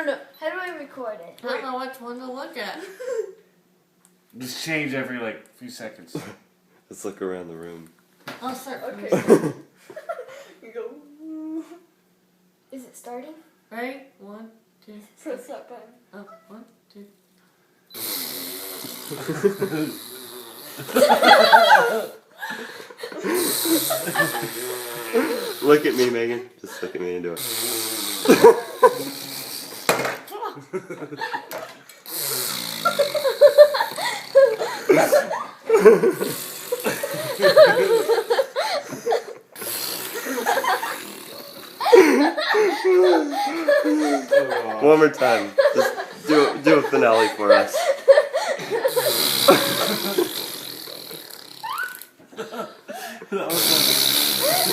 no. How do I record it? I don't know which one to look at. Just change every like few seconds. Let's look around the room. I'll start Okay. first. You go. Is it starting? Ready? 1, 2. Press that button. Oh, 1, 2. Look at me, Megan. Just look at me and do it. One more time. Just do a finale for us. That was